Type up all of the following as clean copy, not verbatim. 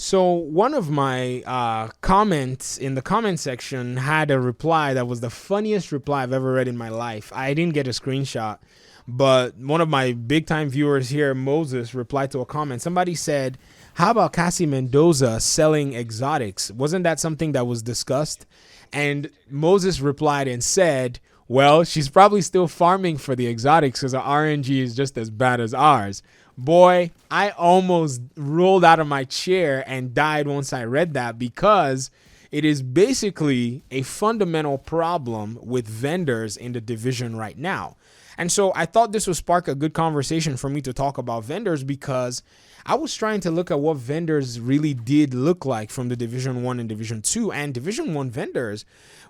So one of my comments in the comment section had a reply that was the funniest reply I've ever read in my life. I didn't get a screenshot, but one of my big time viewers here, Moses, replied to a comment. Somebody said, how about Cassie Mendoza selling exotics? Wasn't that something that was discussed? And Moses replied and said, well, she's probably still farming for the exotics because her RNG is just as bad as ours. Boy, I almost rolled out of my chair and died once I read that, because it is basically a fundamental problem with vendors in the division right now. And so I thought this would spark a good conversation for me to talk about vendors, because I was trying to look at what vendors really did look like from the Division 1 and Division 2, and Division 1 vendors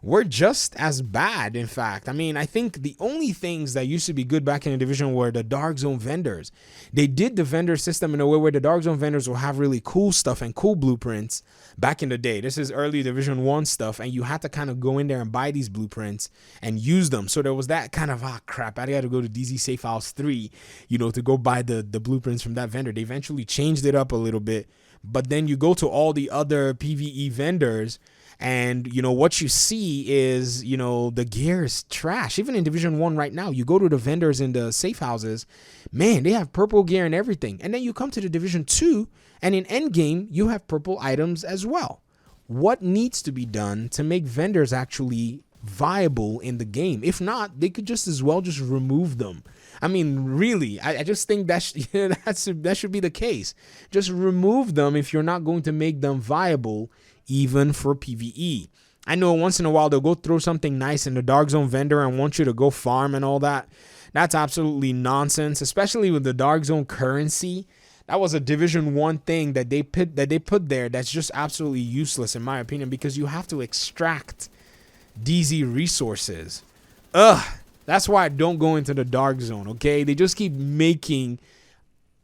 were just as bad. In fact, I mean, I think the only things that used to be good back in the division were the Dark Zone vendors. They did the vendor system in a way where the Dark Zone vendors will have really cool stuff and cool blueprints back in the day. This is early Division 1 stuff, and you had to kind of go in there and buy these blueprints and use them. So there was that kind of, crap, I got to go to DZ Safe House 3, to go buy the blueprints from that vendor. They eventually changed it up a little bit, but then you go to all the other PvE vendors, and what you see is the gear is trash. Even in Division 1 right now, you go to the vendors in the safe houses, man, they have purple gear and everything. And then you come to the Division 2, and in endgame you have purple items as well. What needs to be done to make vendors actually viable in the game? If not, they could just as well just remove them. I mean, really, I just think that should be the case. Just remove them if you're not going to make them viable, even for PvE. I know once in a while they'll go throw something nice in the Dark Zone vendor and want you to go farm and all that. That's absolutely nonsense, especially with the Dark Zone currency. That was a Division 1 thing that they put there that's just absolutely useless in my opinion, because you have to extract DZ resources. That's why I don't go into the Dark Zone, okay? They just keep making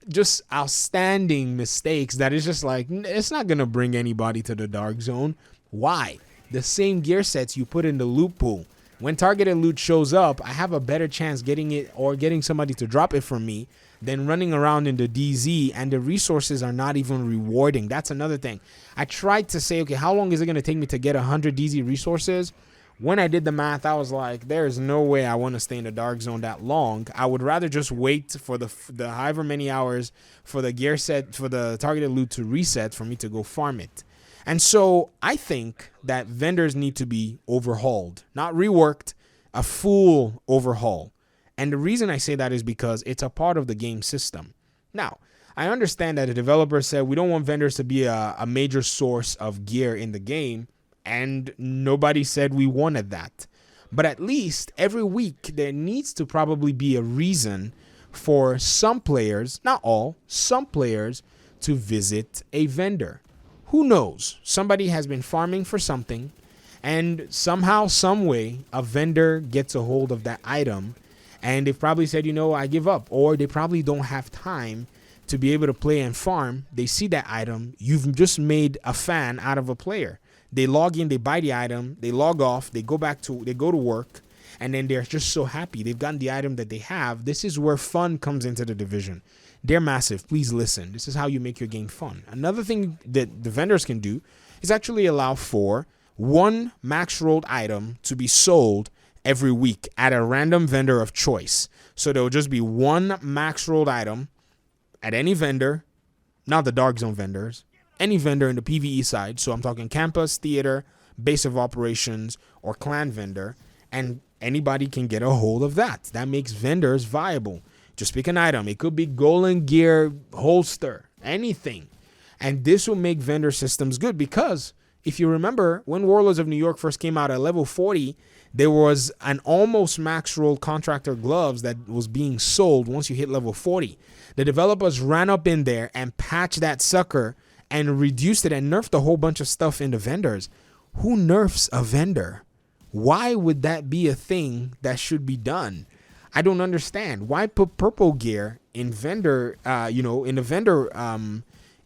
just outstanding mistakes that is just like, it's not gonna bring anybody to the Dark Zone. Why? The same gear sets you put in the loot pool, when targeted loot shows up, I have a better chance getting it or getting somebody to drop it from me than running around in the DZ, and the resources are not even rewarding. That's another thing. I tried to say, okay, how long is it gonna take me to get 100 DZ resources? When I did the math, I was like, there's no way I want to stay in the Dark Zone that long. I would rather just wait for the however many hours for the gear set, for the targeted loot to reset for me to go farm it. And so I think that vendors need to be overhauled, not reworked, a full overhaul. And the reason I say that is because it's a part of the game system. Now, I understand that the developer said we don't want vendors to be a major source of gear in the game, and nobody said we wanted that. But at least every week there needs to probably be a reason for some players, not all, some players to visit a vendor. Who knows? Somebody has been farming for something, and somehow, some way, a vendor gets a hold of that item, and they've probably said, I give up. Or they probably don't have time to be able to play and farm. They see that item. You've just made a fan out of a player. They log in, they buy the item, they log off, they go to work, and then they're just so happy. They've gotten the item that they have. This is where fun comes into the division. They're massive. Please listen. This is how you make your game fun. Another thing that the vendors can do is actually allow for one max rolled item to be sold every week at a random vendor of choice. So there will just be one max rolled item at any vendor, not the Dark Zone vendors, any vendor in the PvE side. So I'm talking campus, theater, base of operations, or clan vendor, and anybody can get a hold of that. That makes vendors viable. Just pick an item. It could be golden gear, holster, anything. And this will make vendor systems good, because if you remember, when Warlords of New York first came out at level 40, there was an almost max roll contractor gloves that was being sold once you hit level 40. The developers ran up in there and patched that sucker and reduced it and nerfed a whole bunch of stuff in the vendors. Who nerfs a vendor? Why would that be a thing that should be done? I don't understand. Why put purple gear in vendor, in the vendor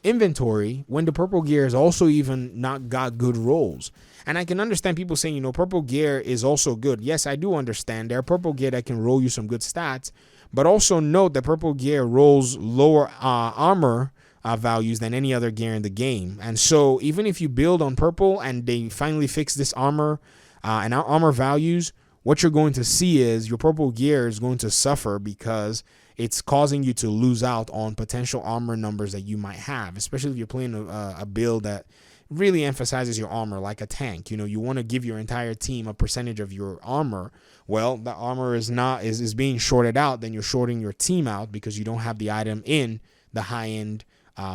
inventory when the purple gear is also even not got good rolls? And I can understand people saying, purple gear is also good. Yes, I do understand. There are purple gear that can roll you some good stats, but also note that purple gear rolls lower armor values than any other gear in the game. And so even if you build on purple and they finally fix this armor and armor values, what you're going to see is your purple gear is going to suffer because it's causing you to lose out on potential armor numbers that you might have, especially if you're playing a build that really emphasizes your armor like a tank. You want to give your entire team a percentage of your armor. Well, the armor is being shorted out, then you're shorting your team out because you don't have the item in the high-end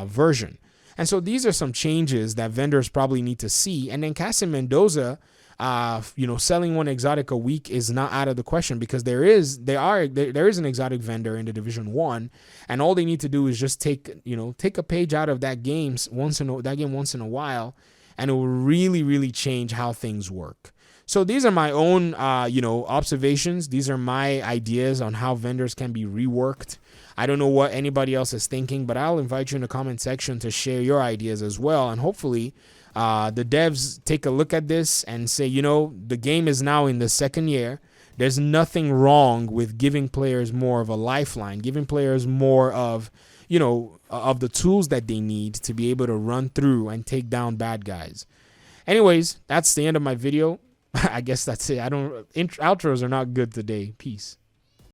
version. And so these are some changes that vendors probably need to see. And then Cassie Mendoza, selling one exotic a week is not out of the question, because there is an exotic vendor in the Division 1, and all they need to do is just take a page out of that game once in a while, and it will really, really change how things work. So these are my own observations. These are my ideas on how vendors can be reworked. I don't know what anybody else is thinking, but I'll invite you in the comment section to share your ideas as well, and hopefully the devs take a look at this and say, the game is now in the second year. There's nothing wrong with giving players more of a lifeline, giving players more of, of the tools that they need to be able to run through and take down bad guys. Anyways, that's the end of my video. I guess that's it. Outros are not good today. Peace.